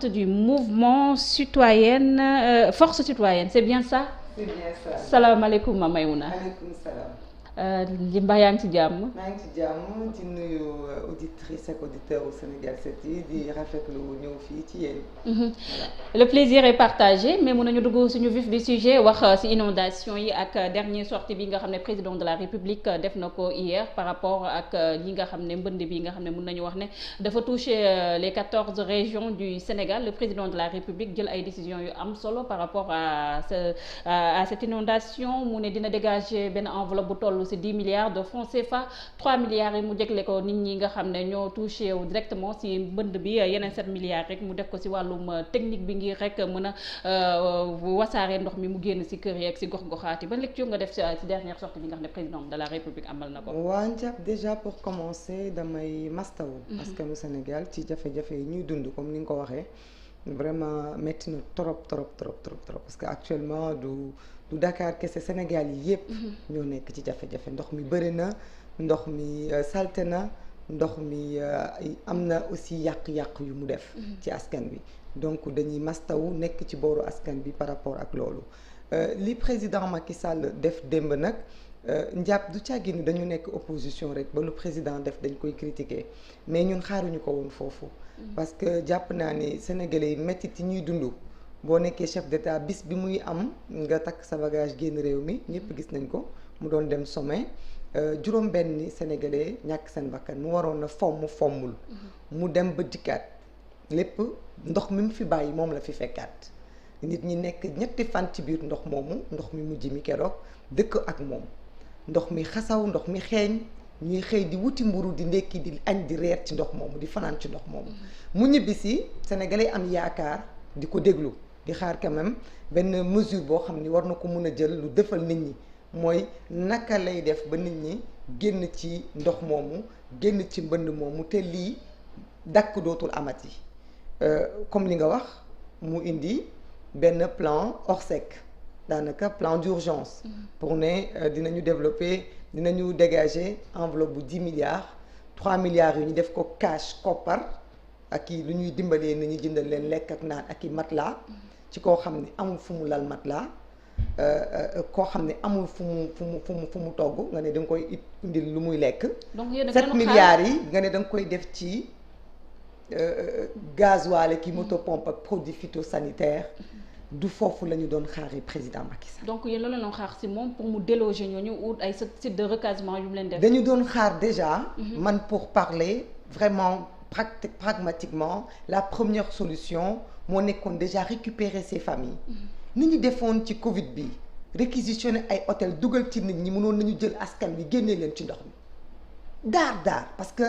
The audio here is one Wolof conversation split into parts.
Du mouvement citoyenne force citoyenne c'est bien ça. C'est bien ça. salaamaaleykum Maïmouna. maaleykum salaam. mbaa yaa ngi ci jàmm. maa ngi ci jàmm di nuyu auditrices ak auditeurs au Sénégal 7 yi di rafetlu ñëw fii ci yéen. Voilà. Le plaisir est partagé mais mun nañu dugg suñu vif du sujet wax ci inondation yi ak dernière sortie bi nga xam ne président de la République def na ko hier par rapport ak li nga xam ne mbënd bi nga xam ne mun nañu wax ne dafa toucher les 14 régions du Sénégal. Le président de la République jël ay décisions yu am solo par rapport à cette inondation mu ne dina dégager benn enveloppe bu toll ci 10 milliards de francs CFA 3 milliards yi mu jégle ko nit ñi nga xam ne ñoo touché wu directement ci mbënd bi yeneen 7 milliards rek mu def ko ci wàllum technique bi ngir rek mën a wasaare ndox mi mu génn ci kër yi ak ci gox-goxaat yi ba lecture nga def ci dernière sortie bi nga xam ne président de la République amal na ko. waa Ndiab déjà pour commencer damay mastawu. askanu Sénégal ci jafe-jafe yi ñuy dund comme ni nga ko waxee vraiment métti na trop parce que actuellement du Dakar kese Sénégal yi yëpp. ñoo nekk ci jafe-jafe ndox mi bëri na ndox mi salte na ndox mi am na aussi yàq-yàq yu mu def. ci askan wi donc dañuy mastawu nekk ci booru askan bi par rapport ak loolu li président Macky Sall def démb nag njàpp du càgginu dañu nekk opposition rek ba lu président def dañ koy critiquer mais ñun xaaruñu ko woon foofu. parce que jàpp naa ni sénégalais yi métti yi ñuy dund. boo nekkee chef d'état bis bi muy am nga takk sa bagage génn réew mi ñëpp gis nañ ko mu doon dem sommet juróom benn sénégalais ñàkk seen bakkan mu waroon na fommul mu dem ba dikkaat lépp ndox mi mu fi bàyyi moom la fi fekkaat nit ñi nekk ñetti fan ci biir ndox moomu ndox mi mujj mi keroog dëkk ak moom ndox mi xasaw ndox mi xeeñ ñuy xëy di wuti mburu di ndekki di añ di reer ci ndox moomu di fanaan ci ndox moomu mu ñibbisi sénégalais am yaakaar di ko déglu di xaar quand même benn mesure boo xam ni war na ko mun a jël lu defal nit ñi mooy naka lay def ba nit ñi génn ci ndox moomu génn ci mbënd moomu te lii dakk dootul amati comme li nga wax mu indi benn plan Orsec daanaka plan d'urgence pour ne dinañu développer dinañu dégager enveloppe bu 10 milliards 3 milliards yu ñu def ko cash koppar ak i lu ñuy dimbalee ni ñu jëndal leen lekk ak naan ak i matelas ci koo xam ne amul fu mu lal matelas koo xam ne amul fu mu togg nga ne da nga koy indil lu muy lekk. donc 7 milliards yi nga ne da nga koy def ci gasoil ki moto pompe ak produit phytosanitaire du foofu la ñu doon xaaree président Macky Sall. donc yéen loolu la ñu xaar ci moom pour mu déloger ñooñu ut ay site de recasement yu mu leen def. dañu doon xaar déjà. man pour parler vraiment pragmatiquement la première solution. moo nekkoon déjà récupérer ces familles ni ñu defoon ci Covid bi réquisitionner ay hôtel dugal ci nit ñi mënoon nañu jël askan bi génnee leen ci ndox mi daar parce que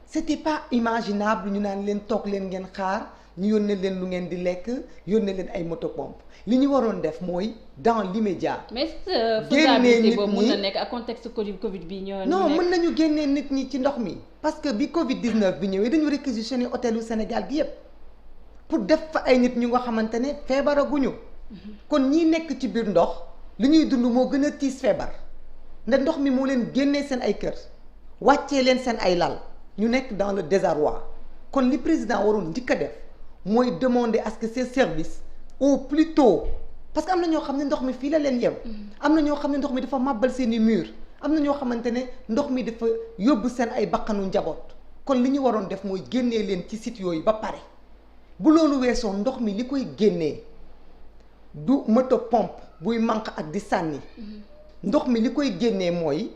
c'était pas imaginable ñu naan leen toog leen ngeen xaar ñu yónnee leen lu ngeen di lekk yónnee leen ay motopompe li ñu waroon def mooy dans l'immédiat. mais faisabilité boobu mën na nekk ak contexte Covid bi ñoo non mën nañu génnee nit ñi ci ndox mi parce que bi Covid 19 bi ñëwee dañu réquisitionner hôtelu Sénégal gi yépp pour def fa ay nit ñu nga xamante ne feebaraguñu kon ñi nekk ci biir ndox li ñuy dund moo gën a tiis feebar ndax ndox mi moo leen génnee seen ay kër wàccee leen seen ay lal ñu nekk dans le désarroi kon li président waroon njëkk a def mooy demander à ce que ces services au plus tôt parce que am na ñoo xam ne ndox mi fii la leen yem am na ñoo xam ne ndox mi dafa màbbal seeni mur am na ñoo xamante ne ndox mi dafa yóbbu seen ay bakkanu njaboot kon li ñu waroon def mooy génnee leen ci site yooyu ba pare bu loolu weesoo ndox mi li koy génnee du moto pompe buy manque ak di sànni ndox mi li koy génnee mooy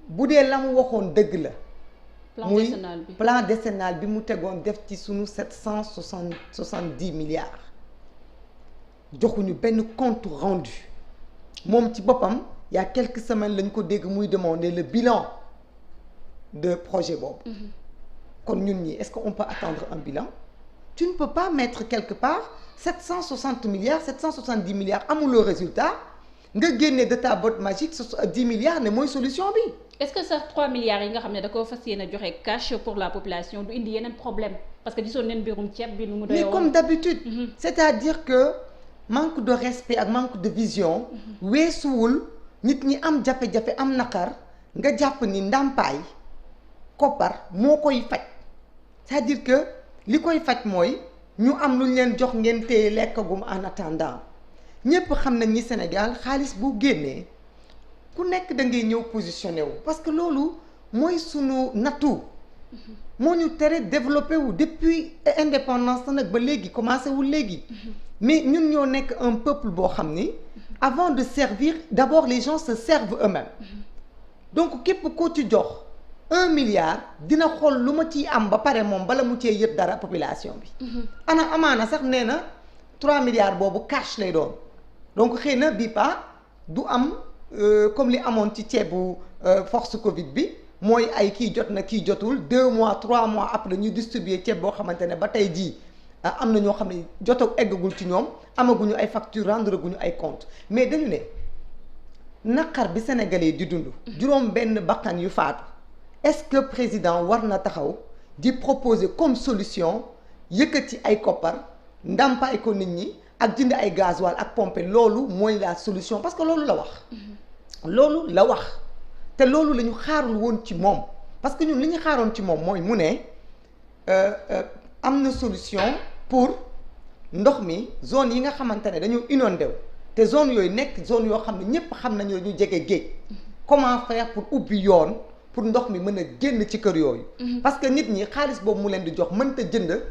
bu dee la mu waxoon dëgg la muy plan décennal bi mu tegoon def ci sunu 770 milliards joxuñu benn compte rendu moom ci boppam il y a quelques semaines lañ ko dégg muy demander le bilan de projet boobu kon ñun ñi est-ce qu'on peut attendre un bilan tu ne peux pas mettre quelque part 760 milliards 770 milliards amuloo résultat nga génne de ta botte magique 10 milliards ne mooy solution bi. est-ce que sax 3 milliards yi nga xam ne da koo fas yéene joxe cash pour la population du indi yeneen problème parce que gisoon nañ mbirum ceeb bi nu mu doy mais comme d'habitude c'est-à-dire que manque de respect ak manque de vision weesuwul nit ñi am jafe-jafe am naqar nga jàpp ni ndàmpaay koppar moo koy faj c'est-à-dire que li koy faj mooy ñu am lu ñu leen jox ngeen téye lekkagum en attendant ñépp xam nañ ni Sénégal xaalis bu génnee ku nekk da ngay ñëw positionné wu parce que loolu mooy sunu nattu moo ñu tere développé wu depuis indépendance nag ba léegi commencé wul léegi mais ñun ñoo nekk un peuple boo xam ni avant de servir d'abord les gens se servent eux-mêmes donc képp koo ci jox 1 milliard dina xool lu ma ciy am ba pare moom bala mu cee yët dara population bi amaana sax nee na 3 milliards boobu cash lay doon donc xëy na bii pas du am comme li amoon ci ceebu force Covid bi mooy ay kii jot na kii jotul 2 mois 3 mois après ñu distribuer ceeb boo xamante ne ba tey jii am na ñoo xam ne jotoo eggagul ci ñoom amaguñu ay facture rendre guñu ay compte mais dañu ne naqar bi Sénégalais di dund juróom benn bakkan yu faatu est-ce que président war na taxaw di proposer comme solution yëkkati ay koppar ndàmpaay ko nit ñi ak jënd ay gasoil ak pompe loolu mooy la solution parce que loolu la wax loolu la wax te loolu la ñu xaarul woon ci moom parce que ñun li ñu xaaroon ci moom mooy mu ne am na solution pour ndox mi zone yi nga xamante ne dañoo inondé wu te zone yooyu nekk zone yoo xam ne ñépp xam nañu dañu jege géej comment faire pour ubbi yoon pour ndox mi mën a génn ci kër yooyu parce que nit ñi xaalis boobu mu leen di jox mënta jënd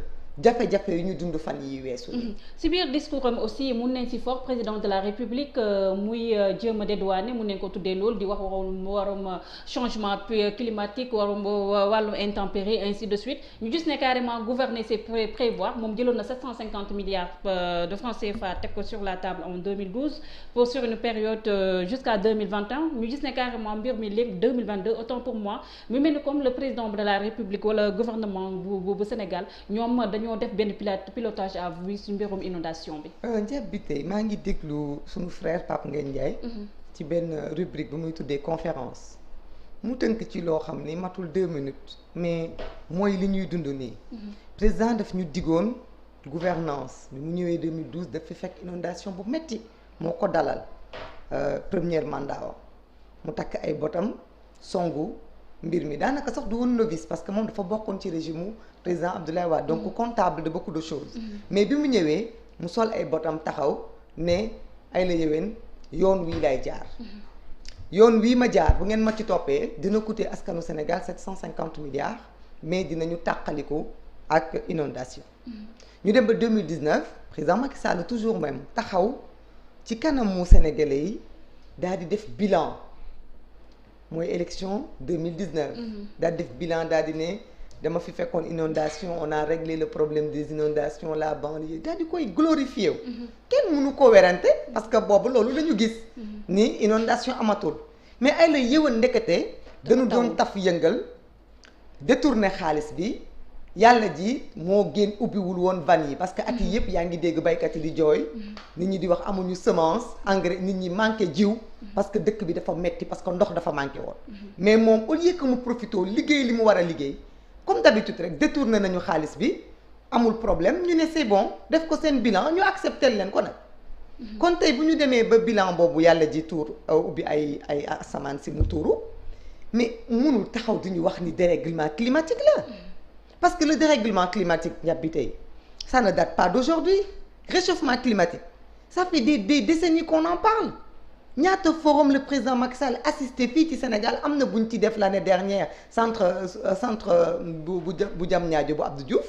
jafe-jafe yu ñu dund fan yi weesu si biir discours am aussi mun nañ si fort président de la république muy jéem a dédouané mun nañ ko tuddee loolu di wax warum changement climatique warum wàllum intempérie ainsi de suite ñu gis ne carrément gouverner c'est prévoir moom jëloon na 750 milliards de francs CFA teg ko sur la table en 2012 pour sur une période jusqu'à 2021 ñu gis ne carrément mbir mi léegi 2022 autant pour moi mu mel ni comme le président de la république wala gouvernement bu Sénégal ñoom ñoo def benn pilotage à vue ci mbirum inondation bi. Ndiaye bi tey maa ngi déglu suñu frère Pape Ngagne Ndiaye. ci benn rubrique bu muy tuddee conférence. mu tënk ci loo xam ni matul 2 minutes. mais mooy li ñuy dund nii. président daf ñu digoon gouvernance bi mu ñëwee 2012 daf fi fekk inondation bu metti moo ko dalal premier mandat wa mu takk ay botam songu mbir mi daanaka sax du woon novice parce que moom dafa bokkoon ci régime président Abdoulaye Wade donc comptable de beaucoup de choses mais bi mu ñëwee mu sol ay botam taxaw ne ay la yeween yoon wii lay jaar yoon wii ma jaar bu ngeen ma ci toppee dina coûter askanu Sénégal 750 milliards mais dinañu tàqaliku ak inondation ñu dem ba 2019 président Macky Sall toujours même taxaw ci kanamu sénégalais yi daal di def bilan mooy élection 2019 daal di def bilan daal di ne dama fi fekkoon inondation on a réglé le problème des inondations la banlieue daal di koy glorifié wu kenn mënu ko werante parce que boobu loolu la ñu gis ni inondation amatul mais ay la yëwan ndekete dañu doon taf yëngal détourné xaalis bi yàlla ji moo génn ubbiwul woon van yi parce que at yi yëpp yaa ngi dégg baykat yi di jooy nit ñi di wax amuñu semence engrais nit ñi manqué jiw parce que dëkk bi dafa metti parce que ndox dafa manqué woon mais moom au lieu que mu profité liggéey li mu war a liggéey comme d'habitude rek détourné nañu xaalis bi amul problème ñu ne c'est bon def ko seen bilan ñu accepté leen ko nag kon tey bu ñu demee ba bilan boobu yàlla ji tuur ubbi ay asamaan si mu tuuru mais munul taxaw di ñu wax ni dérèglement climatique la parce que le dérèglement climatique ñàbbi tey ça ne date pas d'aujourd'hui réchauffement climatique ça fait des décennies qu'on en parle ñaata forum le président Macky Sall assisté fii ci Sénégal am na buñ ci def l'année dernière centre bu Diamniadio bu Abdou Diouf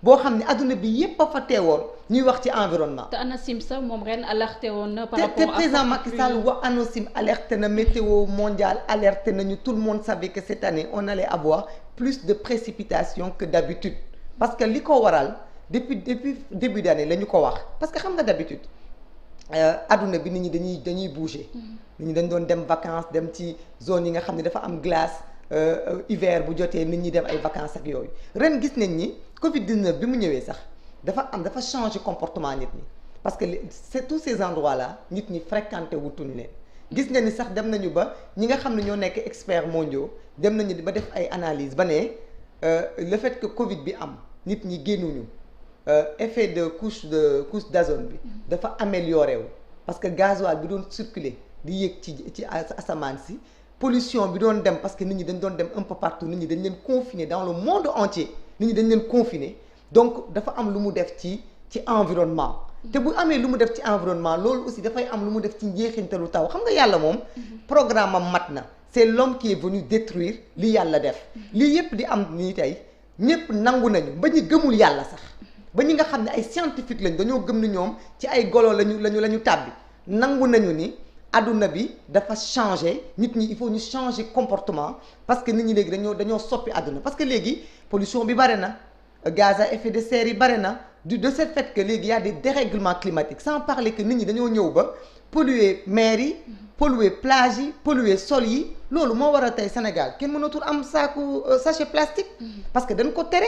boo xam ne adduna bi yépp a fa teewoon ñuy wax ci environnement. te ANACIM sax moom ren alerté woon na. par rapport te président Macky Sall wa ANACIM alerté na météo mondial alerté nañu tout le monde savait que cette année on allait avoir plus de précipitations que d'habitude parce que li ko waral depuis début d'année la ñu ko wax parce que xam nga d'habitude adduna bi nit ñi dañuy bouger nit ñi dañ doon dem vacances dem ci zone yi nga xam ne dafa am glace hiver bu jotee nit ñi dem ay vacances ak yooyu ren gis nañ ni Covid-19 bi mu ñëwee sax dafa changer comportement nit ñi parce que c'est tous ces endroits là nit ñi fréquenté wutuñ leen gis nga ni sax dem nañu ba ñi nga xam ne ñoo nekk experts mondiaux dem nañu ba def ay analyses ba ne le fait que Covid bi am nit ñi génnuñu effet de couche d'ozone bi dafa amélioré wu parce que gasoil bi doon circuler di yéeg ci asamaan si pollution bi doon dem parce que nit ñi dañ doon dem un peu partout nit ñi dañ leen confiner dans le monde entier nit ñi dañ leen confiner donc dafa am lu mu def ci environnement te bu amee lu mu def ci environnement loolu aussi dafay am lu mu def ci njeexintalu taw xam nga yàlla moom programme am mat na c'est l'homme qui est venu détruire li yàlla def lii yépp di am nii tey ñépp nangu nañu ba ñu gëmul yàlla sax ba ñi nga xam ne ay scientifique lañ dañoo gëm ni ñoom ci ay golo lañu tàbbi nangu nañu ni adduna bi dafa changer nit ñi il faut ñu changer comportement parce que nit ñi léegi dañoo soppi adduna parce que léegi pollution bi bare na gaz à effet de serre yi bare na de ce fait que léegi y a des dérèglements climatiques sans parler que nit ñi dañoo ñëw ba polluer mer yi polluer plage yi polluer sol yi loolu moo waral tey Sénégal kenn mënatul am saaku sachet plastique parce que dañ ko tere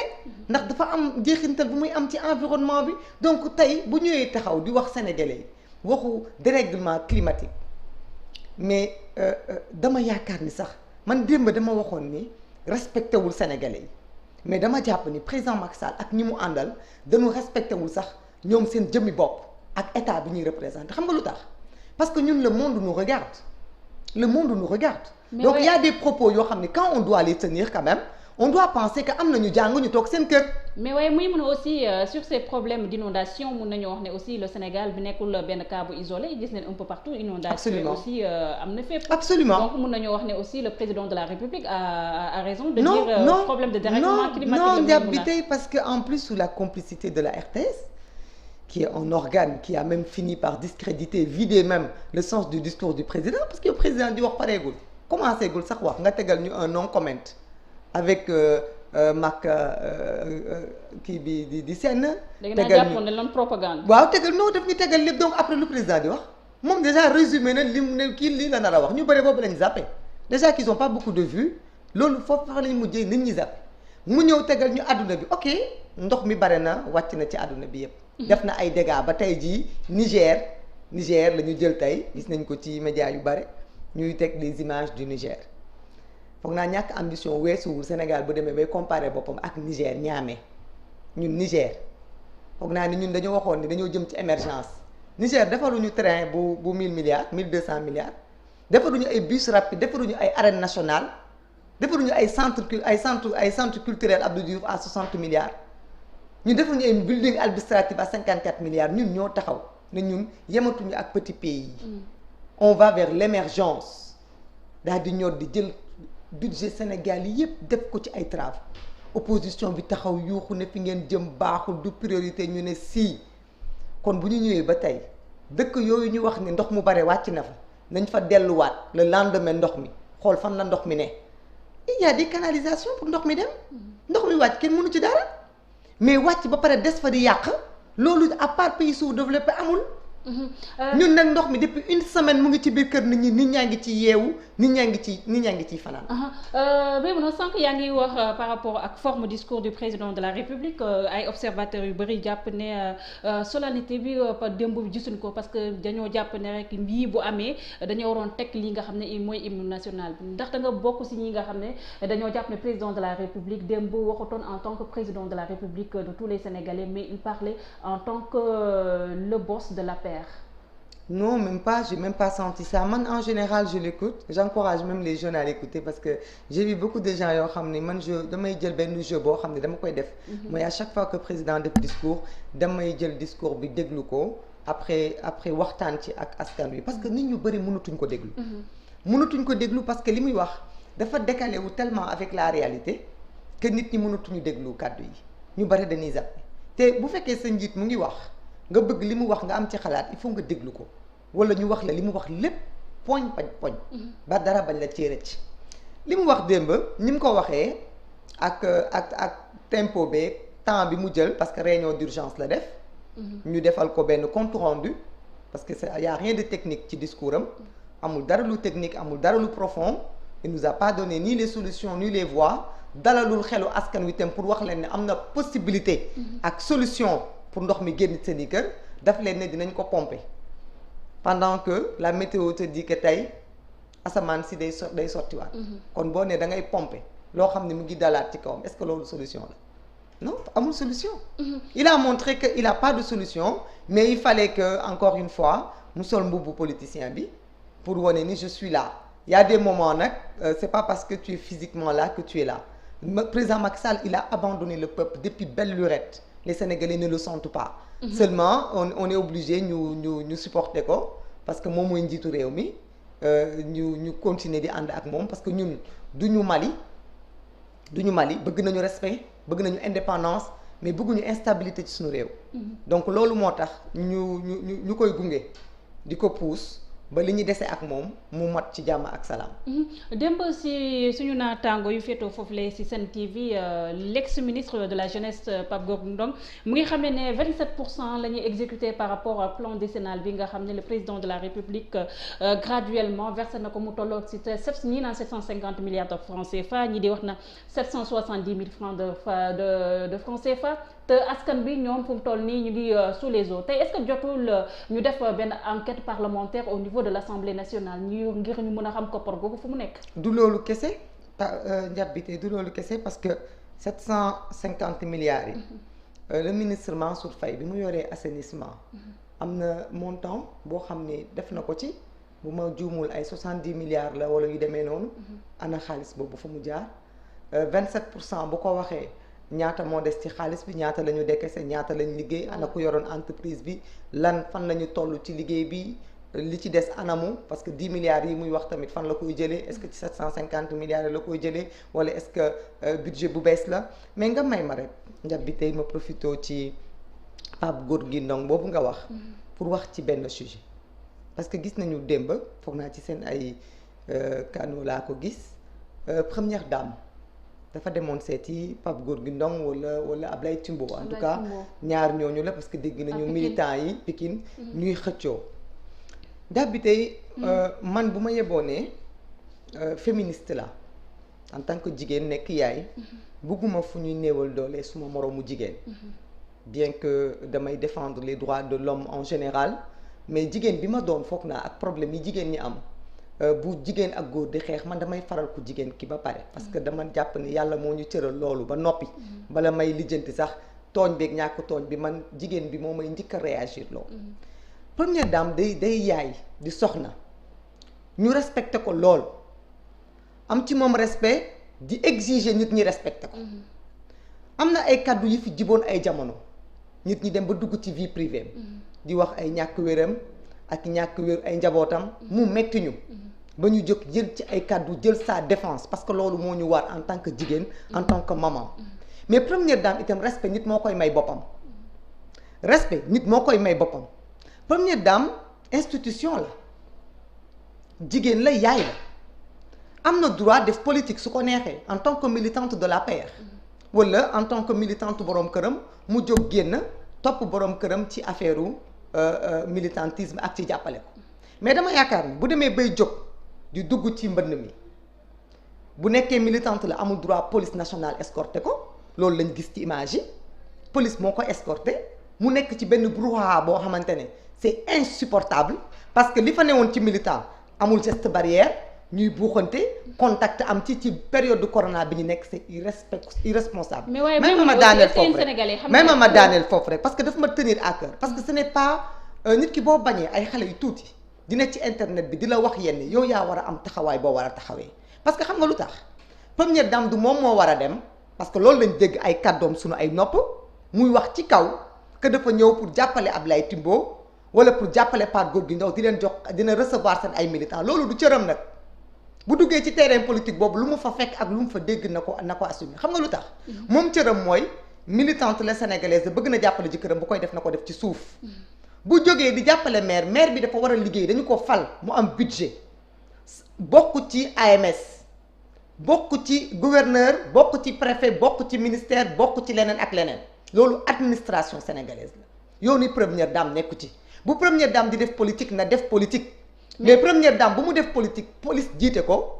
ndax dafa am jeexintal bu muy am ci environnement bi donc tey bu ñëwee taxaw di wax sénégalais waxu dérèglement climatique mais dama yaakaar ni sax man démb dama waxoon ni respecté wul sénégalais yi mais dama jàpp ni président Macky Sall ak ñi mu àndal dañu respecté wul sax ñoom seen jëmmi bopp ak état bi ñuy représenté xam nga lu tax parce que ñun le monde nous regarde mais donc il y a des propos yoo xam ne quand on doit les tenir quand même on doit penser que am nañu jàng ñu toog seen kër. mais waaye muy mën a aussi sur ces problèmes d'inondation mun nañoo wax ne aussi le Sénégal bi nekkul benn cas bu isolé gis nañ un peu partout inondation aussi am na fépp. absolument donc mun nañoo wax ne aussi le président de la République a raison de dire problème de dérèglement climatique non parce que en plus sous la complicité de la RTS qui est un organe qui a même fini par discréditer vider même le sens du discours du président parce que le président di wax pareegul commencé gul sax wax nga tegal ñu un non comment avec mag kii bi di senn. tegal ñu ne lan propagande. waaw tegal non daf ñu tegal lépp donc après lu président di wax moom déjà résumé na lim ne kii lii la nar a wax ñu bëri boobu lañ zappé déjà qu'ils ont pas beaucoup de vues loolu foofu fa lañ mujjee nit ñi zappé mu ñëw tegal ñu àdduna bi ok ndox mi bare na wàcc na ci àdduna bi yëpp. def na ay dégâts ba tey jii Niger la ñu jël tey gis nañ ko ci médias yu bare ñuy teg des images du Niger. foog naa ñàkk ambition weesuwul Sénégal bu demee bay comparer boppam ak Niger Niamey ñun Niger foog naa ni ñun dañoo waxoon ni dañoo jëm ci émergence Niger defaruñu train bu 1000 milliards 1200 milliards defaruñu ay bus rapide defaruñu ay arène nationale defaruñu ay centre culturel Abdou Diouf à 60 milliards ñun defaruñu ay building administratif à 54 milliards ñun ñoo taxaw ne ñun yematuñu ak petit pays yi on va vers l'émergence daal di ñor di jël budget Sénégal yi yépp def ko ci ay travaux opposition bi taxaw yuuxu ne fi ngeen jëm baaxul du priorité ñu ne sii kon bu ñu ñëwee ba tey dëkk yooyu ñu wax ni ndox mu bare wàcc na fa nañ fa delluwaat le lendemain ndox mi xool fan la ndox mi ne il y a des canalisations pour ndox mi dem ndox mi wàcc kenn mënu ci dara mais wàcc ba pare des fa di yàq loolu à part pays sous-développé amul. ñun nag ndox mi depuis une semaine mu ngi ci biir kër nit ñaa ngi ci yeewu nit ñaa ngi ciy fanaan. mais mun sànq yaa ngi wax par rapport ak forme discours du président de la République ay observateurs yu bëri jàpp ne solennité bi démb bi gisuñ ko parce que dañoo jàpp ne rek mbii bu amee dañoo waroon teg li nga xam ne mooy hymne national bi ndax da nga bokk si ñi nga xam ne dañoo jàpp ne président de la République démb waxutoon en tant que président de la République de tous les Sénégalais mais il parlait en tant que le boss de la paix. Non, même pas, j'ai même pas senti ça. Man, en général, je l'écoute. J'encourage même les jeunes à l'écouter parce que j'ai vu beaucoup de gens yoo xam ne man damay jël benn jeu boo xam ne dama koy def. mooy à chaque fois que président def discours damay jël discours bi déglu ko après waxtaan ci ak askan wi parce que nit ñu bëri mënatuñ ko déglu. mënatuñ ko déglu parce que li muy wax dafa décalé wu tellement avec la réalité que nit ñi mënatuñu déglu kàddu yi ñu bëri dañuy zappé te bu fekkee sa njiit mu ngi wax. nga bëgg li mu wax nga am ci xalaat il faut nga déglu ko wala ñu wax la li mu wax lépp poñ poñ ba dara bañ la ci rëcc li mu wax démb ni mu ko waxee ak tempo beeg temps bi mu jël parce que réunion d'urgence la def ñu defal ko benn compte rendu parce que y a rien de technique ci discours am amul dara lu technique amul dara lu profond il nous a pas donné ni les solutions ni les voies dalalul xelu askan wi tam pour wax leen ne am na possibilité ak solution pour ndox mi génn seen i kër daf leen ne dinañ ko pomper pendant que la météo te dit que tey asamaan si day sottiwaat kon boo ne da ngay pomper loo xam ne mu ngi dalaat ci kawam est-ce que loolu solution la non amul solution il a montré que il a pas de solution mais il fallait que encore une fois mu sol mbubbu politicien bi pour wane ni je suis là il y a des moments nag c'est pas parce que tu es physiquement là que tu es là président Macky Sall il a abandonné le peuple depuis belle lurette les Sénégalais ne le sentent pas. Seulement on est obligé ñu supporter ko parce que moom mooy njiitu réew mi ñu continuer di ànd ak moom parce que ñun duñu Mali bëgg nañu respect bëgg nañu indépendance mais bëgguñu instabilité ci suñu réew. donc loolu moo tax ñu koy gunge di ko pousse ba li ñu dese ak moom mu mat ci jàmm ak salaam. démb si suñu naataango yu féetoo foofu la si Sen TV l'ex-ministre de la jeunesse Pape Gorgui Ndong mu ngi xam ne 27% la ñuy exécuté par rapport au plan décennal bi nga xam ne le président de la République graduellement versé na ko mu tolloog si ñii naan 750 milliards de francs CFA ñi di wax na 770 000 francs de francs CFA. te askan bi ñoom fu mu toll nii ñu ngi sous les eaux tey est-ce que jotul ñu def benn enquête parlementaire au niveau de l'Assemblée nationale ngir ñu mën a xam koppar googu fu mu nekk. du loolu kese njàbbite du loolu kese parce que 750 milliards yi. Le ministre Mansour Faye bi mu yoree assainissement. am na montant boo xam ne def na ko ci bu ma juumul ay 70 milliards la wala yu demee noonu. ana xaalis boobu fu mu jaar 27% bu ko waxee. ñaata moo des ci xaalis bi ñaata la ñu décaissé ñaata lañ liggéey ana ku yoroon entreprise bi lan fan la ñu toll ci liggéey bi li ci des anamu parce que 10 milliards yi muy wax tamit fan la koy jëlee est-ce que ci 750 milliards yi la koy jëlee wala est-ce que budget bu bees la mais nga may ma rek njab bi tey ma profité ci Pape Gorgui Ndong boobu nga wax pour wax ci benn sujet parce que gis nañu démb foog naa ci seen ay canaux laa ko gis première dame dafa demoon seeti Pape Gorgui Ndong wala Ablaye Timbo en tout cas ñaar ñooñu la parce que dégg nañu militants yi Pikine ñuy xëccoo dab bi tey man bu ma yeboonee féministe la en tant que jigéen nekk yaay bëgguma fu ñuy néewal doole suma moroomu jigéen bien que damay défendre les droits de l'homme en général mais jigéen bi ma doon foog naa ak problème yi jigéen ñi am bu jigéen ak góor di xeex man damay faral ku jigéen ki ba pare parce que dama jàpp ni yàlla moo ñu cëral loolu ba noppi bala may lijjanti sax tooñ beeg ñàkk tooñ bi man jigéen bi moo may njëkk a réagir loolu première dame day yaay di soxna ñu respecté ko lool am ci moom respect di exiger nit ñi respecté ko am na ay kàddu yi fi jiboon ay jamono nit ñi dem ba dugg ci vie privée di wax ay ñàkk wéram ak ñàkk wér ay njabootam mu metti ñu ba ñu jóg jël ci ay kàddu jël sa défense parce que loolu moo ñu war en tant que jigéen en tant que maman mais première dame itam respect nit moo koy may boppam respect nit moo koy may boppam première dame institution la jigéen la yaay la am na droit def politique su ko neexee en tant que militante de l'APR wala en tant que militante boroom këram mu jóg génn topp boroom këram ci affaire militantisme ak ci jàppale ko mais dama yaakaar ni bu demee bay jóg di dugg ci mbënn mi bu nekkee militante la amul droit police nationale escorté ko loolu lañ gis ci image yi police moo ko escorté mu nekk ci benn brouhaha boo xamante ne c'est insupportable parce que li fa newoon ci militant amul geste barrière ñuy buuxante contact am ci période de corona bi ñu nekk c'est irresponsable. mais waaye même ma daaneel foofu rek parce que dafa ma tenir à cœur parce que ce n'est pas nit ki boo bañee ay xale yu tuuti dina ci internet bi di la wax yenn yow yaa war a am taxawaay boo war a taxawee parce que xam nga lu tax première dame du moom moo war a dem parce que loolu lañ dégg ay kàddoom sunu ay nopp muy wax ci kaw que dafa ñëw pour jàppale Ablaye Timbo wala pour jàppale Pape Gorgui Ndong di leen jox dina recevoir seen ay militants loolu du cëram nag. bu duggee ci terrain politique boobu lu mu fa fekk ak lu mu fa dégg na ko assumer xam nga lu tax moom cëram mooy militante la sénégalaise bëgg na jàppale jëkkëram bu koy def na ko def ci suuf bu jógee di jàppale maire bi dafa war a liggéey dañu ko fal mu am budget bokk ci AMS bokk ci gouverneur bokk ci préfet bokk ci ministère bokk ci leneen ak leneen loolu administration sénégalaise la yow ni première dame nekku ci bu première dame di def politique na def politique mais première dame bu mu def politique police jiite ko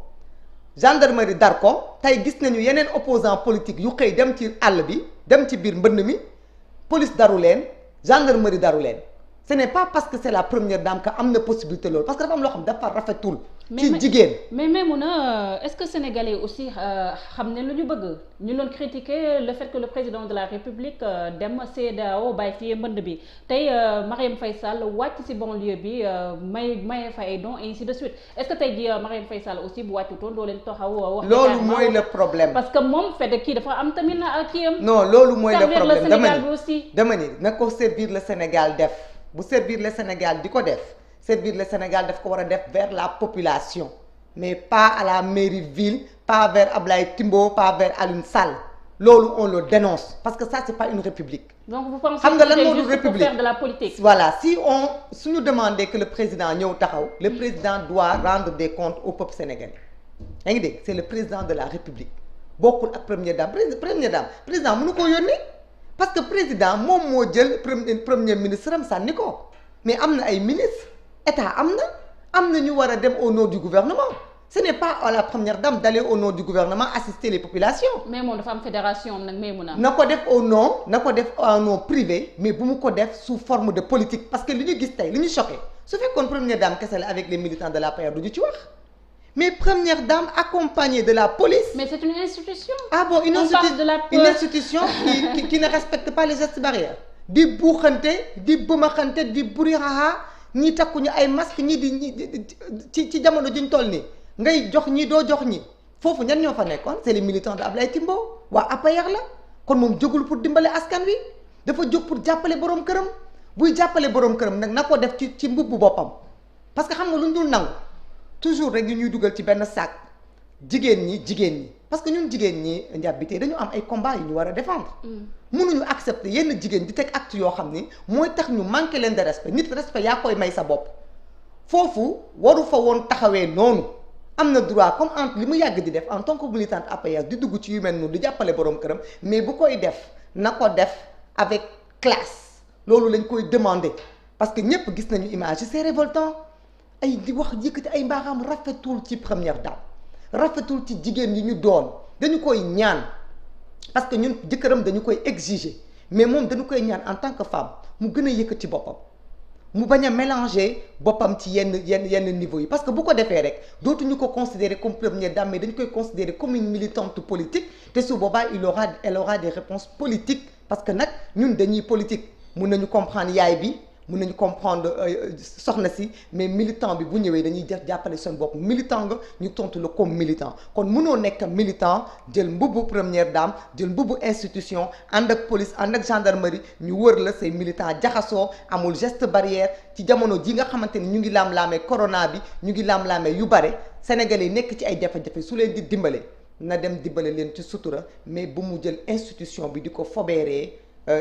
gendarmerie dar ko tey gis nañu yeneen opposant politique yu xëy dem ci àll bi dem ci biir mbënn mi police daru leen gendarmerie daru leen ce n'est pas parce que c'est la première dame que am na possibilité loolu parce que dafa am loo xam dafa rafetul ci jigéen. mais Maimouna est-ce que sénégalais aussi xam ne lu ñu bëgg ñu doon critiquer le fait que le président de la république dem CEDEAO bàyyi fi mbënd bi tey Marième Faye Sall wàcc ci banlieue bi maye fa ay dons et ainsi de suite est-ce que tey jii Marième Faye Sall aussi bu wàccutoon doo leen taxaw wax. loolu mooy le problème. parce que moom fait de kii dafa am tamit kii am. non loolu mooy le problème dama ni na ko servir le Sénégal def bu servir le Sénégal di ko def. servir le Sénégal daf ko war a def vers la population mais pas à la mairie ville pas vers Ablaye Timbo pas vers Alioune Sall loolu on le dénonce parce que ça c'est pas une république. donc vous pensez xam nga lan que moo c'est dul juste pour république faire de la politique. voilà si on suñu demandé que le président ñëw taxaw le président doit rendre des comptes au peuple sénégalais yaa ngi dégg c'est le président de la république bokkul ak première dame président mënu koo yónni parce que président moom moo jël premier ministre am sànni ko mais am na ay ministres. état am na ñu war a dem au nom du gouvernement ce n'est pas à la première dame d'aller au nom du gouvernement assister les populations. mais moom dafa am fédération nag mais mun na ko def au nom privé mais bu mu ko def sous forme de politique parce que li ñu gis tey li ñu choqué su fekkoon première dame kese la avec les militants de l'APR du ñu ci wax mais première dame accompagnée de la police. mais c'est une institution. ah bon une institution qui ne respecte pas les gestes barrières di buuxante di bëmaxante di burixaxa ñii takkuñu ay masque ñii di ci jamono juñ toll nii ngay jox ñii doo jox ñi foofu ñan ñoo fa nekkoon c'est les militants de Ablaye Timbo waa APR la kon moom jógul pour dimbale askan wi dafa jóg pour jàppale borom këram buy jàppale borom këram nag na ko def ci mbubbu boppam parce que xam nga lu ñu dul nangu toujours rek ñu ñuy dugal ci benn sac jigéen ñi parce que ñun jigéen ñi njàbbitee dañu am ay combats yu ñu war a défendre. mënuñu accepter yenn jigéen di teg acte yoo xam ni mooy tax ñu manqué leen de respect nit respect yaa koy may sa bopp foofu waru fa woon taxawee noonu am na droit comme li mu yàgg di def en tant que militante APR di dugg ci yu mel noonu di jàppale borom këram mais bu koy def na ko def avec classe loolu lañ koy demander parce que ñëpp gis nañu image yi c'est révoltant ay di wax yëkkati ay mbaaxam rafetul ci première dame rafetul ci jigéen yi ñu doon dañu koy ñaan. parce que ñun jëkkëram dañu koy exiger mais moom dañu koy ñaan en tant que femme mu gën a yëkkati boppam mu bañ a mélanger boppam ci yenn niveau yi parce que bu ko defee rek dootuñu ko considérer comme première dame mais dañu koy considérer comme une militante politique te su boobaa elle aura des réponses politiques parce que nag ñun dañuy politique mun nañu comprendre yaay bi mun nañu comprendre soxna si mais militant bi bu ñëwee dañuy jàppale seen bopp militant nga ñu tontu la comme militant kon mënoo nekk militant jël mbubbu première dame jël mbubbu institution ànd ak police ànd ak gendarmerie ñu wër la say militant jaxasoo amul geste barrière ci jamono ji nga xamante ni ñu ngi laam-laamee corona bi ñu ngi laam-laamee yu bare sénégalais yi nekk ci ay jafe-jafe su leen di dimbale na dem dimbale leen ci sutura mais bu mu jël institution bi di ko fobeeree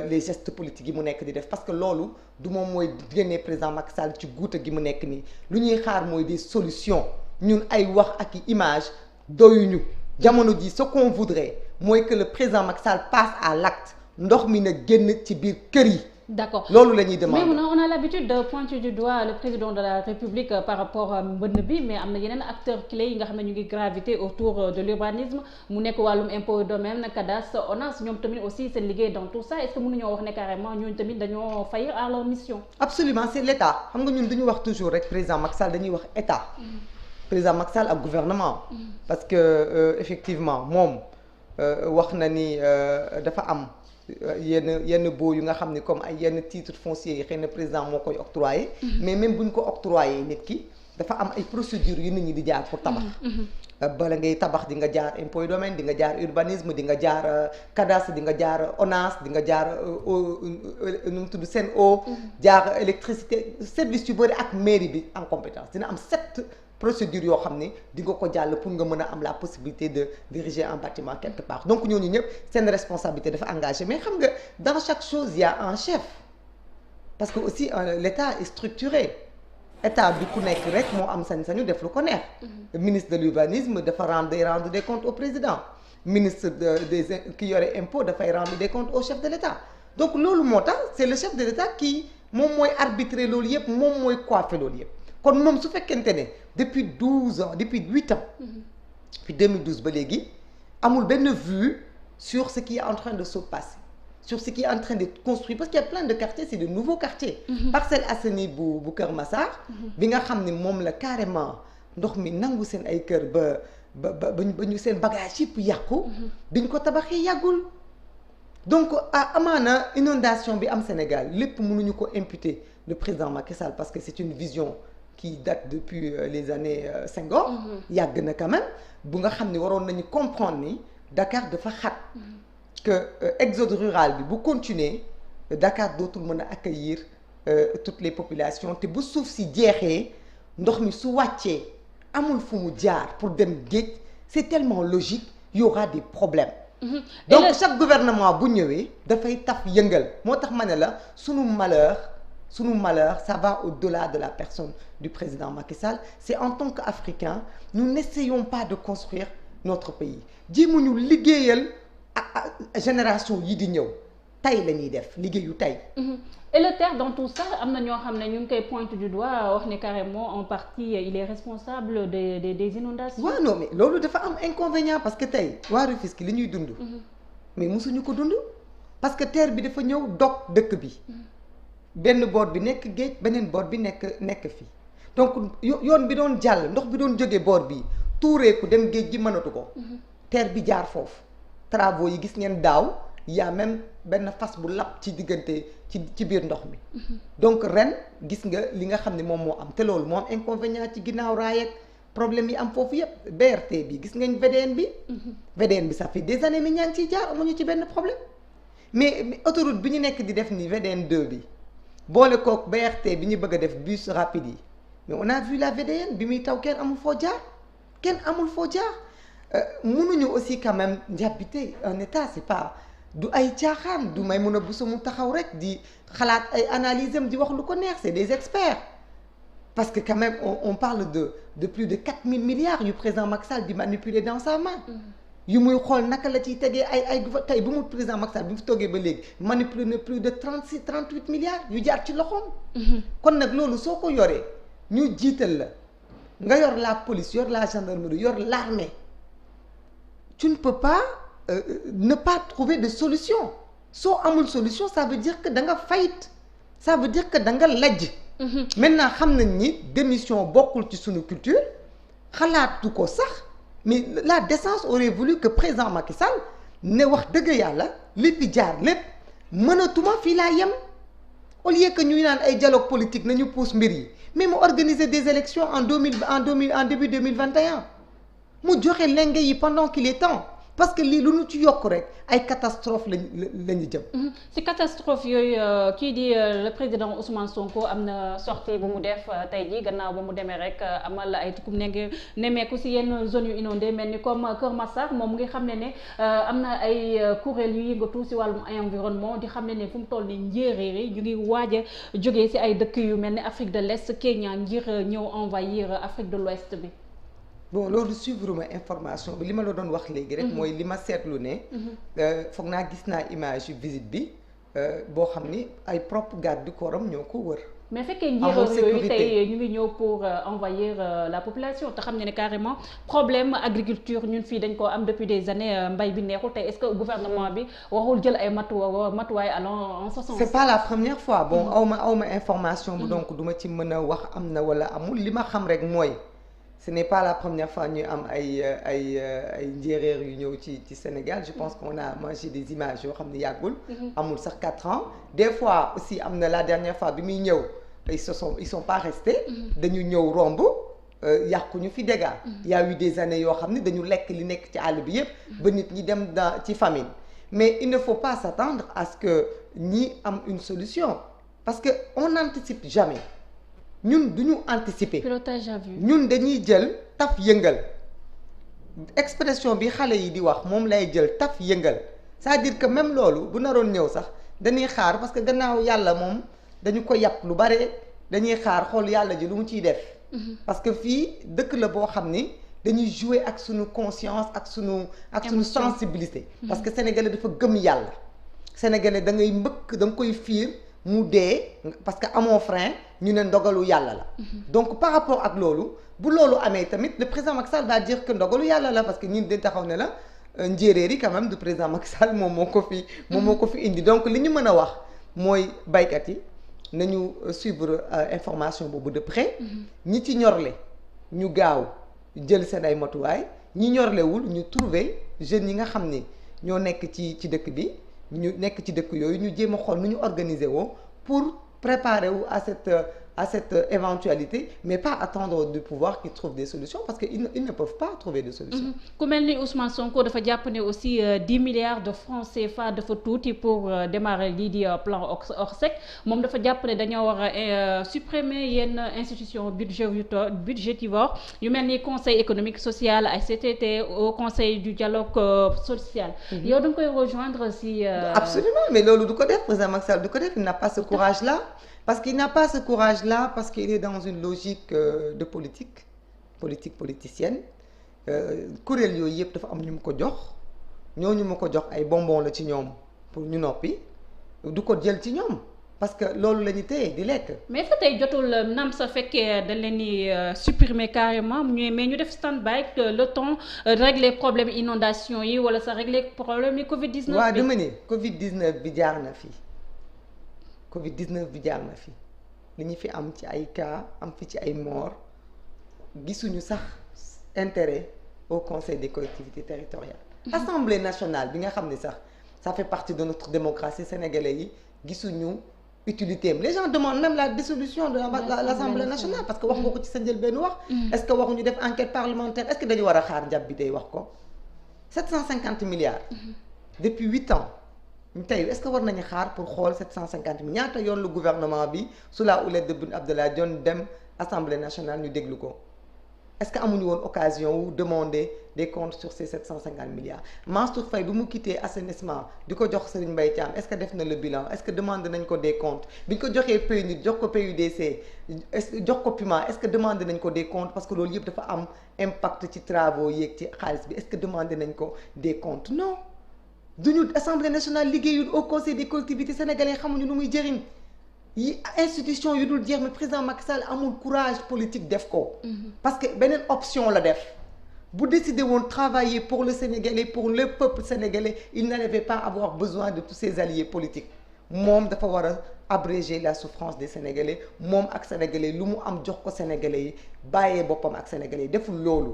les gestes politiques yi mu nekk di def parce que loolu du moom mooy génnee président Macky Sall ci guuta gi mu nekk nii lu ñuy xaar mooy des solutions ñun ay wax ak i image doyuñu jamono ji ce qu'on voudrait mooy que le président Macky Sall passe à l'acte ndox mi na génn ci biir kër yi. D'accord loolu la ñuy demander mais on a l'habitude de pointer du doigt le président de la République par rapport à mbënd bi mais am na yeneen acteurs clés yi nga xam ne ñu ngi graviter autour de l'urbanisme mu nekk wàllum impôt domaine cadastre ONAS ñoom tamit aussi seen liggéey dans tout ça est-ce que mënuñoo wax ne carrément ñooñu tamit dañoo faillir à leur mission. Absolument c'est l'État xam nga ñun duñu wax toujours rek président Macky Sall dañuy wax État. Président Macky Sall ak gouvernement. parce que effectivement moom wax na ni dafa am. yenn boo yu nga xam ni comme ay yenn titres fonciers yi xëy na président moo koy octroyé mais même bu ñu ko octroyé nit ki dafa am ay procédures yu nit ñi di jaar pour tabax bala ngay tabax di nga jaar impôt domaine di nga jaar urbanisme di nga jaar cadastre di nga jaar ONAS di nga jaar nu mu tudd Sen'Eau jaar électricité service yu bëri ak mairie bi en compétence dina am 7 procédure yoo xam ne di nga ko jàll pour nga mën a am la possibilité de diriger un bâtiment quelque part donc ñooñu ñëpp seen responsabilité dafa engagé mais xam nga dans chaque chose il y a un chef parce que aussi l'État est structuré état du ku nekk rek moo am sañ-sañu def lu ko neex ministre de l'urbanisme dafa rendre des comptes au président ministre des ki yore impôt dafay rendre des comptes au chef de l'État donc loolu moo tax c'est le chef de l'État qui moom mooy arbitrer loolu yëpp moom mooy coiffer loolu yëpp kon moom su fekkente ne depuis 12 ans depuis 8 ans depuis 2012 ba léegi amul benn vue sur ce qui est en train de se passer sur ce qui est en train d'être construit parce qu'il y a plein de quartiers c'est de nouveaux quartiers Parcelles Assainies bu Kër Massar bi nga xam ne moom la carrément ndox mi nangu seen ay kër ba ñu seen bagage yëpp yàqu. biñ ko tabaxee yàggul. donc amaana inondation bi am Sénégal lépp mënuñu ko imputer le président Macky Sall parce que c'est une vision qui date depuis les années Senghor. yàgg na quand même bu nga xam ne waroon nañu comprendre ni Dakar dafa xat. que exode rural bi bu continuer Dakar dootul mën a accueillir toutes les populations te bu suuf si jeexee ndox mi su wàccee amul fu mu jaar pour dem géej c'est tellement logique il y aura des problèmes. donc chaque gouvernement bu ñëwee dafay taf yëngal moo tax ma ne la sunu malheur ça va au-delà de la personne du président Macky Sall c'est en tant qu'Africains nous n'essayons pas de construire notre pays jéemuñu liggéeyal génération yi di ñëw tey la ñuy def liggéeyu tey. et le terre dans tout ça am na ñoo xam ne ñu ngi koy pointe du doigt wax ne carrément en partie il est responsable des inondations. waaw non mais loolu dafa am inconvénient parce que tey waa Rufisque li ñuy dund. mais mosuñu ko dund parce que terre bi dafa ñëw dog dëkk bi. benn boor bi nekk géej beneen boor bi nekk fi donc yoon bi doon jàll ndox bi doon jóge boor bi tuureeku dem géej gi mënatu ko. terre bi jaar foofu. travaux yi gis ngeen daaw y a même benn fas bu lap ci diggante ci biir ndox mi. donc ren gis nga li nga xam ne moom moo am te loolu moo am inconvénient ci ginnaaw raay ak problème yi am foofu yëpp BRT bi gis ngeen VDN bi. VDN bi ça fait des années mi ñaa ngi ciy jaar amuñu ci benn problème mais autoroute bi ñu nekk di def ni VDN 2 bi boole kook BRT bi ñu bëgg a def bus rapide yi mais on a vu la VDN bi muy taw kenn amul foo jaar. mënuñu aussi quand même njabite un état c'est pas du ay caaxaan du may mun a busa mu taxaw rek di xalaat ay analyse am di wax lu ko neex c'est des experts parce que quand même on parle de plus de 4000 milliards yu président Macky Sall di manipuler dans sa main yu muy xool naka la ciy tegee ay tey bu mu président Macky Sall bi mu fi toogee ba léegi manipuler na plus de 38 milliards yu jaar ci loxoom kon nag loolu soo ko yoree ñu jiital la nga yor la police yor la gendarmerie yor l'armée tu ne peux pas ne pas trouver de solution soo amul solution ça veut dire que da nga faillite ça veut dire que da nga lajj. maintenant xam nañ ni démission bokkul ci sunu culture xalaatu ko sax mais la décence aurait voulu que président Macky Sall ne wax dëgg yàlla li fi jaar lépp mënatuma fii laa yem au lieu que ñuy naan ay dialogue politique nañu pousse mbir yi mais mu organiser des élections en début 2021. mu joxe lenge yi pendant qu'il est temps parce que lii lu ñu ci yokk rek ay catastrophe lañu jëm. ci catastrophe yooyu kii di le président Ousmane Sonko am na sortie bu mu def tey jii gannaaw ba mu demee rek amal ay tukum nemmeeku ci yenn zones yu inondées mel ni comme Kër Massar moom mu ngi xam ne am na ay kuréel yu yëngatu ci wàllum environnement di xam ne fu mu toll nii njéeréer yi ñu ngi waaj a jógee ci ay dëkk yu mel ni Afrique de l'Est Kenya ngir ñëw envahir Afrique de l'Ouest bi. bon loolu suivre ma information bi li ma la doon wax léegi rek mooy li ma seetlu ne foog naa gis naa image yu visite bi boo xam ni ay propre garde du corps am ñoo ko wër mais fekkee njéeréer yooyu tey ñu ngi ñëw pour envahir la population te xam ne carrément problème agriculture ñun fii dañ koo am depuis des années mbay bi neexul tey est-ce que gouvernement bi waxul jël ay matuwaay allant en ce sens. c'est pas la première fois bon awma information bu donc duma ci mën a wax am na wala amul li ma xam rek mooy ce n'est pas la première fois ñuy am ay njéeréer yu ñëw ci Sénégal je pense qu'on a mangé des images yoo xam ne yàggul amul sax 4 ans des fois aussi am na la dernière fois bi muy ñëw ils sont pas restés dañu ñëw romb yàquñu fi dégâts il y a eu des années yoo xam ne dañu lekk li nekk ci àll bi yépp ba nit ñi dem ci famine mais il ne faut pas s'attendre à ce que ñi am une solution parce que on n'anticipe jamais ñun duñu anticiper pilotage à vue ñun dañuy jël taf yëngal expression bi xale yi di wax moom lay jël taf yëngal c'est-à-dire que même loolu bu naroon ñëw sax dañuy xaar parce que gannaaw yàlla moom dañu ko yàpp lu bare dañuy xaar xool yàlla ji lu mu ciy def parce que fii dëkk la boo xam ni dañuy jouer ak suñu conscience ak suñu sensibilité parce que sénégalais dafa gëm yàlla sénégalais da ngay mbëkk da nga koy fiir mu dee parce que amoo frein ñu ne ndogalu yàlla la donc par rapport ak loolu bu loolu amee tamit le président Macky Sall va dire que ndogalu yàlla la parce que ñun dañ taxaw ne la njéeréer yi quand même du président Macky Sall moom moo ko fi indi donc li ñu mën a wax mooy baykat yi nañu suivre information boobu de près ñi ci ñorle ñu gaaw jël seen ay matuwaay ñi ñorlewul ñu trouver jeunes yi nga xam ni ñoo nekk ci dëkk bi ñu nekk ci dëkk yooyu ñu jéem a xool nu ñu organiser woo pour préparer wu à cette éventualité mais pas attendre du pouvoir qu'ils trouvent des solutions parce que ils ne peuvent pas trouver de solution. ku mel ni Ousmane Sonko dafa jàpp ne aussi 10 milliards de francs CFA dafa tuuti pour démarrer lii di plan Orsec moom dafa jàpp ne dañoo war a supprimer yenn institution budgétivore yu mel ni conseil économique social ACTT au conseil du dialogue social. yow da nga koy rejoindre si. Absolument mais loolu du ko def président Macky Sall du ko def il n'a pas ce courage là. Parce qu'il n'a pas ce courage-là, parce qu'il est dans une logique de politique politicienne kuréel yooyu yëpp dafa am ñu mu ko jox ñooñu mu ko jox ay bonbons la ci ñoom pour ñu noppi du ko jël ci ñoom parce que loolu la ñu téye di lekk. mais fa tey jotul nam sa fekkee dañ leen di supprimer carrément mais ñu def stand-by le temps régler problème inondation yi wala sa régler problème yi Covid-19 bi. waaw dama ne Covid-19 bi jaar na fii. Covid-19 bi jaar na fi li ñu fi am ci ay cas am fi ci ay mort gisuñu sax intérêt au conseil des collectivités territoriales. Assemblée nationale bi nga xam ne sax ça fait partie de notre démocratie sénégalais yi gisuñu utilité am les gens demandent même la dissolution de l'Assemblée nationale parce que wax nga ko ci sa njëlbéenu wax. Est-ce que waxuñu def enquête parlementaire est-ce que dañu war a xaar njab bi tey wax ko 750 milliards. Depuis 8 ans. tey est-ce que war nañu xaar pour xool 750 000 ñaata yoon le gouvernement bi sous la houlette de Boun Abdallah Dionne dem assemblée nationale ñu déglu ko est-ce que amuñu woon occasion wu demander des comptes sur ces 750 milliards Mansour Faye bi mu quitté assainissement di ko jox Serigne Mbaye Thiam est-ce que def na le bilan est-ce que demandé nañ ko des comptes bi ñu ko joxee PNUD jox ko PUDC jox ko PUMA est-ce que demandé nañ ko des comptes parce que loolu yëpp dafa am impact ci travaux yeeg ci xaalis bi est-ce que demandé nañ ko des comptes non. duñu assemblée nationale liggéeyul au conseil des collectivités sénégalais xamuñu lu muy jëriñ yi institution yu dul jeex mais président Macky Sall amul courage politique def ko. parce que beneen option la def bu décider woon travailler pour le Sénégalais pour le peuple sénégalais il n'allait pas avoir besoin de tous ses alliés politiques moom dafa war a abréger la souffrance des Sénégalais moom ak Sénégalais lu mu am jox ko Sénégalais yi bàyyee boppam ak Sénégalais yi deful loolu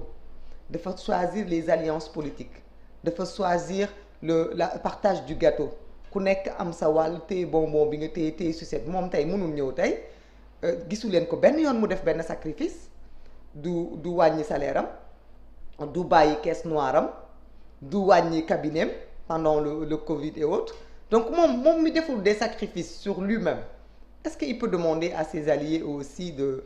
dafa choisir les alliances politiques dafa choisir. Le partage du gâteau ku nekk am sa wàll téye bonbon bi nga téye sucette moom tey mënul ñëw tey gisu leen ko benn yoon mu def benn sacrifice du wàññi salaire am du bàyyi caisse noire am du wàññi cabinet pendant le Covid et autres donc moom mi deful des sacrifices sur lui-même est-ce qu'il peut demander à ses alliés aussi de